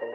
Hi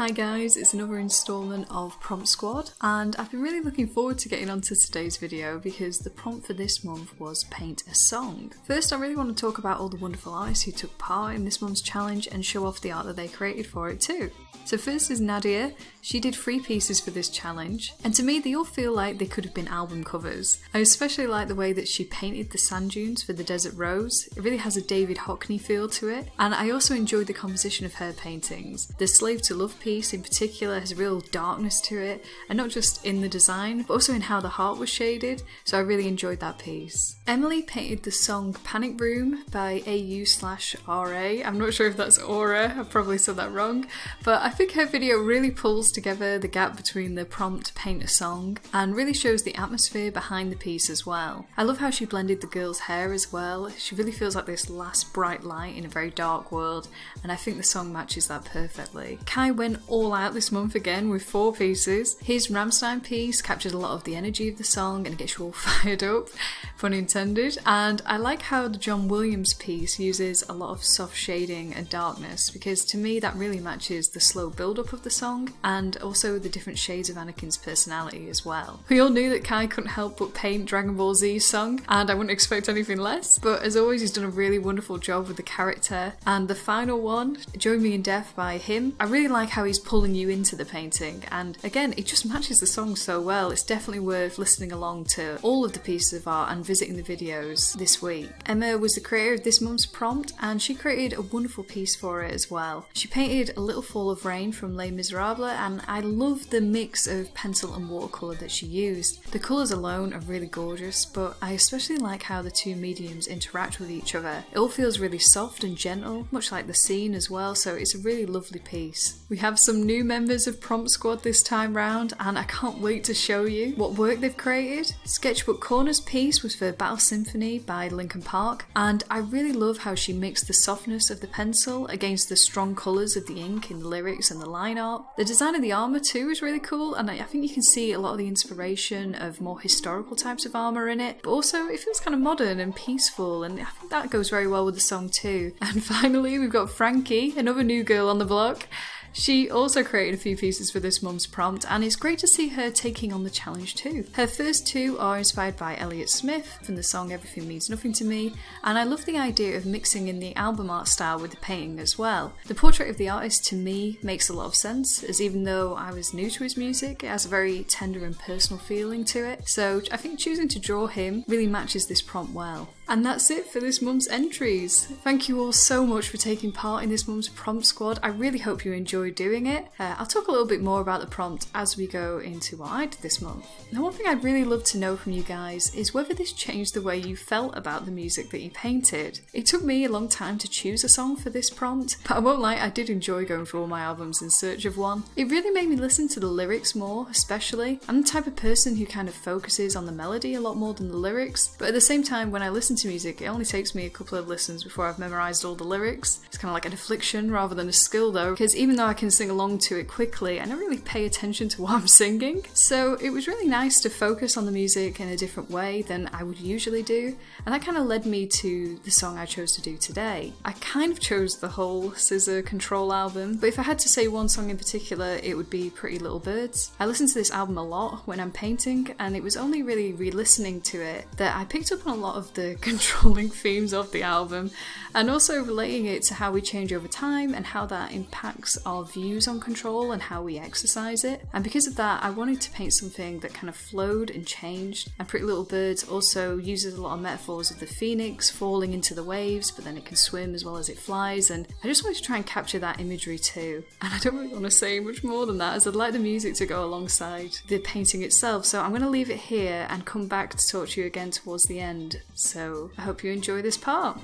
guys, it's another installment of Promptsquad, and I've been really looking forward to getting onto today's video because the prompt for this month was paint a song. First, I really want to talk about all the wonderful artists who took part in this month's challenge and show off the art that they created for it too. So first is Nadia. She did 3 pieces for this challenge, and to me they all feel like they could have been album covers. I especially like the way that she painted the sand dunes for the Desert Rose. It really has a David Hockney feel to it, and I also enjoyed the composition of her paintings. The Slave to Love piece in particular has a real darkness to it, and not just in the design, but also in how the heart was shaded, so I really enjoyed that piece. Emily painted the song Panic Room by AU/RA. I'm not sure if that's Aura, I probably said that wrong, but I think her video really pulls together the gap between the prompt paint a song and really shows the atmosphere behind the piece as well. I love how she blended the girl's hair as well. She really feels like this last bright light in a very dark world, and I think the song matches that perfectly. Kai went all out this month again with 4 pieces. His Rammstein piece captures a lot of the energy of the song and gets you all fired up, pun intended, and I like how the John Williams piece uses a lot of soft shading and darkness, because to me that really matches the slow build-up of the song and also the different shades of Anakin's personality as well. We all knew that Kai couldn't help but paint Dragon Ball Z's song, and I wouldn't expect anything less, but as always he's done a really wonderful job with the character. And the final one, Join Me in Death by him, I really like how he's pulling you into the painting, and again it just matches the song so well. It's definitely worth listening along to all of the pieces of art and visiting the videos this week. Emma was the creator of this month's prompt, and she created a wonderful piece for it as well. She painted A Little Fall of Rain from Les Miserables, and I love the mix of pencil and watercolour that she used. The colours alone are really gorgeous, but I especially like how the two mediums interact with each other. It all feels really soft and gentle, much like the scene as well, so it's a really lovely piece. We have some new members of Promptsquad this time round, and I can't wait to show you what work they've created. Sketchbook Corner's piece was for Battle Symphony by Linkin Park, and I really love how she mixed the softness of the pencil against the strong colours of the ink in the lyrics and the line art. The design of the armour too is really cool, and I think you can see a lot of the inspiration of more historical types of armour in it, but also it feels kind of modern and peaceful, and I think that goes very well with the song too. And finally we've got Frankie, another new girl on the block. She also created a few pieces for this month's prompt, and it's great to see her taking on the challenge too. Her first 2 are inspired by Elliott Smith from the song Everything Means Nothing to Me, and I love the idea of mixing in the album art style with the painting as well. The portrait of the artist to me makes a lot of sense, as even though I was new to his music, it has a very tender and personal feeling to it, so I think choosing to draw him really matches this prompt well. And that's it for this month's entries. Thank you all so much for taking part in this month's Promptsquad. I really hope you enjoyed doing it. I'll talk a little bit more about the prompt as we go into what I did this month. Now, one thing I'd really love to know from you guys is whether this changed the way you felt about the music that you painted. It took me a long time to choose a song for this prompt, but I won't lie, I did enjoy going through all my albums in search of one. It really made me listen to the lyrics more, especially. I'm the type of person who kind of focuses on the melody a lot more than the lyrics, but at the same time when I listen to music it only takes me a couple of listens before I've memorised all the lyrics. It's kind of like an affliction rather than a skill though, because even though I can sing along to it quickly, I don't really pay attention to what I'm singing. So it was really nice to focus on the music in a different way than I would usually do, and that kind of led me to the song I chose to do today. I kind of chose the whole SZA Control album, but if I had to say one song in particular it would be Pretty Little Birds. I listen to this album a lot when I'm painting, and it was only really re-listening to it that I picked up on a lot of the controlling themes of the album, and also relating it to how we change over time and how that impacts our views on control and how we exercise it. And because of that I wanted to paint something that kind of flowed and changed. And Pretty Little Birds also uses a lot of metaphors of the phoenix falling into the waves, but then it can swim as well as it flies, and I just wanted to try and capture that imagery too. And I don't really want to say much more than that, as I'd like the music to go alongside the painting itself, so I'm going to leave it here and come back to talk to you again towards the end. So I hope you enjoy this part.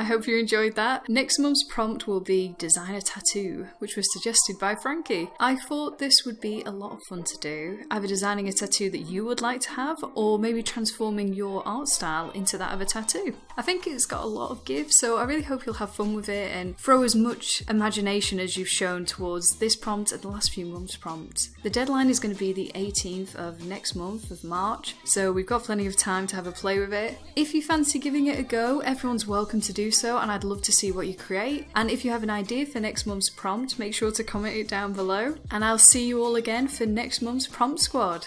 I hope you enjoyed that. Next month's prompt will be design a tattoo, which was suggested by Frankie. I thought this would be a lot of fun to do, either designing a tattoo that you would like to have, or maybe transforming your art style into that of a tattoo. I think it's got a lot of give, so I really hope you'll have fun with it and throw as much imagination as you've shown towards this prompt and the last few months' prompts. The deadline is going to be the 18th of next month of March, so we've got plenty of time to have a play with it. If you fancy giving it a go, everyone's welcome to do so, and I'd love to see what you create. And if you have an idea for next month's prompt, make sure to comment it down below, and I'll see you all again for next month's Prompt Squad.